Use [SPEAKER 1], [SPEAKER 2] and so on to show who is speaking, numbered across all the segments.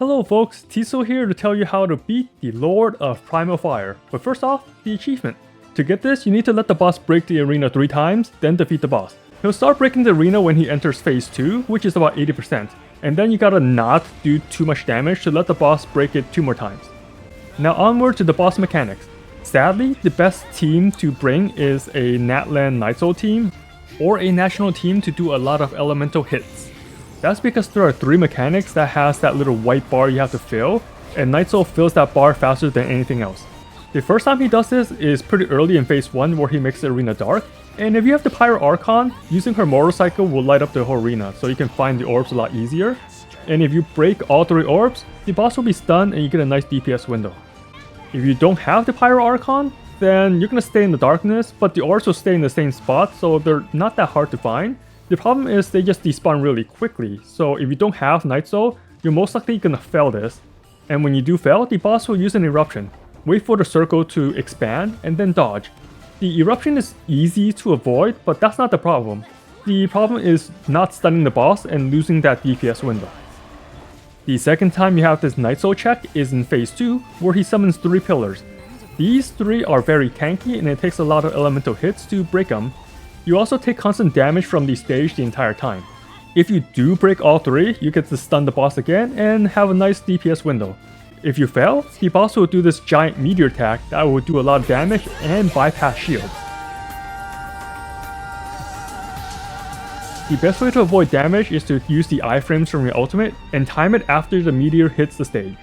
[SPEAKER 1] Hello folks, Nightsoul here to tell you how to beat the Lord of Primal Fire. But first off, the achievement. To get this, you need to let the boss break the arena 3 times, then defeat the boss. He'll start breaking the arena when he enters phase 2, which is about 80%. And then you gotta not do too much damage to let the boss break it 2 more times. Now onward to the boss mechanics. Sadly, the best team to bring is a Natlan Nightsoul team, or a national team to do a lot of elemental hits. That's because there are 3 mechanics that has that little white bar you have to fill, and Nightsoul fills that bar faster than anything else. The first time he does this is pretty early in phase 1 where he makes the arena dark, and if you have the Pyro Archon, using her motorcycle will light up the whole arena, so you can find the orbs a lot easier. And if you break all 3 orbs, the boss will be stunned and you get a nice DPS window. If you don't have the Pyro Archon, then you're gonna stay in the darkness, but the orbs will stay in the same spot, so they're not that hard to find. The problem is they just despawn really quickly, so if you don't have Nightsoul, you're most likely gonna fail this. And when you do fail, the boss will use an eruption. Wait for the circle to expand, and then dodge. The eruption is easy to avoid, but that's not the problem. The problem is not stunning the boss and losing that DPS window. The second time you have this Nightsoul check is in phase 2, where he summons 3 pillars. These 3 are very tanky and it takes a lot of elemental hits to break them. You also take constant damage from the stage the entire time. If you do break all 3, you get to stun the boss again and have a nice DPS window. If you fail, the boss will do this giant meteor attack that will do a lot of damage and bypass shields. The best way to avoid damage is to use the iframes from your ultimate and time it after the meteor hits the stage.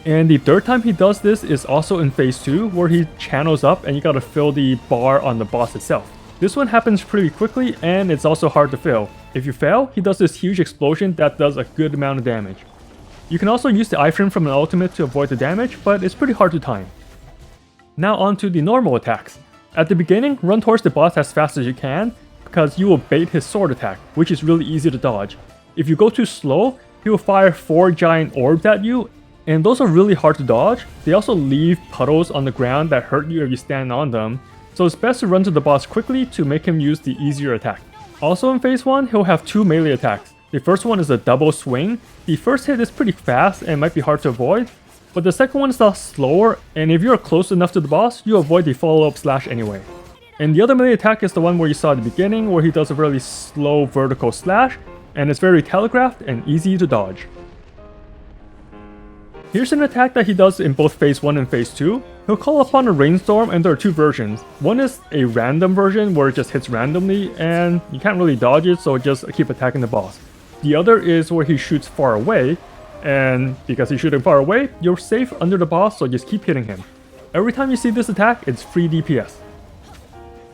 [SPEAKER 1] And the third time he does this is also in phase 2 where he channels up and you gotta fill the bar on the boss itself. This one happens pretty quickly and it's also hard to fill. If you fail, he does this huge explosion that does a good amount of damage. You can also use the iframe from an ultimate to avoid the damage, but it's pretty hard to time. Now on to the normal attacks. At the beginning, run towards the boss as fast as you can, because you will bait his sword attack, which is really easy to dodge. If you go too slow, he will fire 4 giant orbs at you, and those are really hard to dodge. They also leave puddles on the ground that hurt you if you stand on them, so it's best to run to the boss quickly to make him use the easier attack. Also in phase 1, he'll have 2 melee attacks. The first one is a double swing. The first hit is pretty fast and might be hard to avoid, but the second one is a lot slower, and if you're close enough to the boss, you avoid the follow-up slash anyway. And the other melee attack is the one where you saw at the beginning, where he does a really slow vertical slash, and it's very telegraphed and easy to dodge. Here's an attack that he does in both phase 1 and phase 2. He'll call upon a rainstorm, and there are 2 versions. One is a random version where it just hits randomly and you can't really dodge it, so just keep attacking the boss. The other is where he shoots far away, and because he's shooting far away, you're safe under the boss, so just keep hitting him. Every time you see this attack, it's free DPS.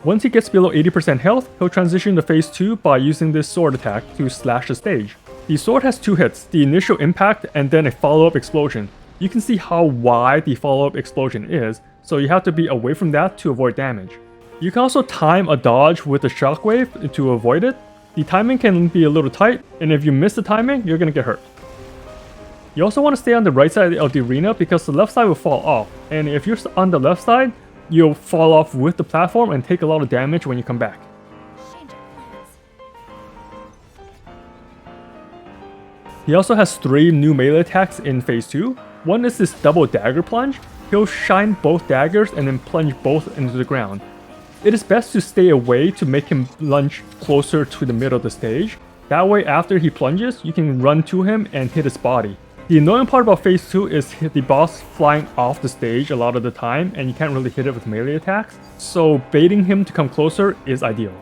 [SPEAKER 1] Once he gets below 80% health, he'll transition to phase 2 by using this sword attack to slash the stage. The sword has 2 hits, the initial impact and then a follow-up explosion. You can see how wide the follow-up explosion is, so you have to be away from that to avoid damage. You can also time a dodge with a shockwave to avoid it. The timing can be a little tight, and if you miss the timing, you're gonna get hurt. You also want to stay on the right side of the arena because the left side will fall off, and if you're on the left side, you'll fall off with the platform and take a lot of damage when you come back. He also has 3 new melee attacks in phase 2. One is this double dagger plunge. He'll shine both daggers and then plunge both into the ground. It is best to stay away to make him lunge closer to the middle of the stage. That way after he plunges, you can run to him and hit his body. The annoying part about phase 2 is the boss flying off the stage a lot of the time and you can't really hit it with melee attacks, so baiting him to come closer is ideal.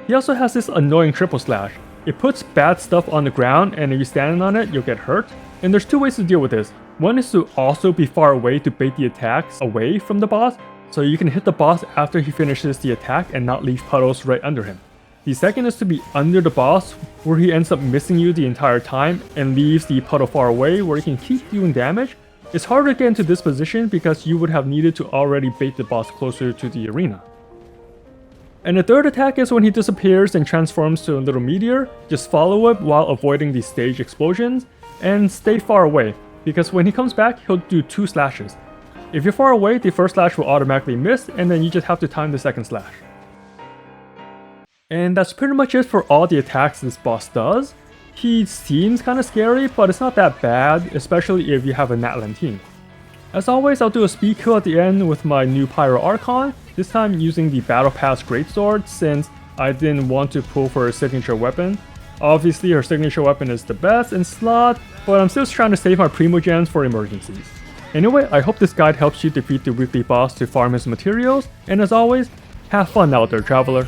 [SPEAKER 1] He also has this annoying triple slash. It puts bad stuff on the ground, and if you stand on it, you'll get hurt. And there's 2 ways to deal with this. One is to also be far away to bait the attacks away from the boss, so you can hit the boss after he finishes the attack and not leave puddles right under him. The second is to be under the boss, where he ends up missing you the entire time and leaves the puddle far away where he can keep doing damage. It's harder to get into this position because you would have needed to already bait the boss closer to the arena. And the third attack is when he disappears and transforms to a little meteor. Just follow it while avoiding the stage explosions and stay far away, because when he comes back, he'll do 2 slashes. If you're far away, the first slash will automatically miss, and then you just have to time the second slash. And that's pretty much it for all the attacks this boss does. He seems kinda scary, but it's not that bad, especially if you have a Natlan team. As always, I'll do a speed kill at the end with my new Pyro Archon, this time using the Battle Pass Greatsword since I didn't want to pull for her signature weapon. Obviously her signature weapon is the best in slot, but I'm still trying to save my Primogems for emergencies. Anyway, I hope this guide helps you defeat the weekly boss to farm his materials, and as always, have fun out there, traveler.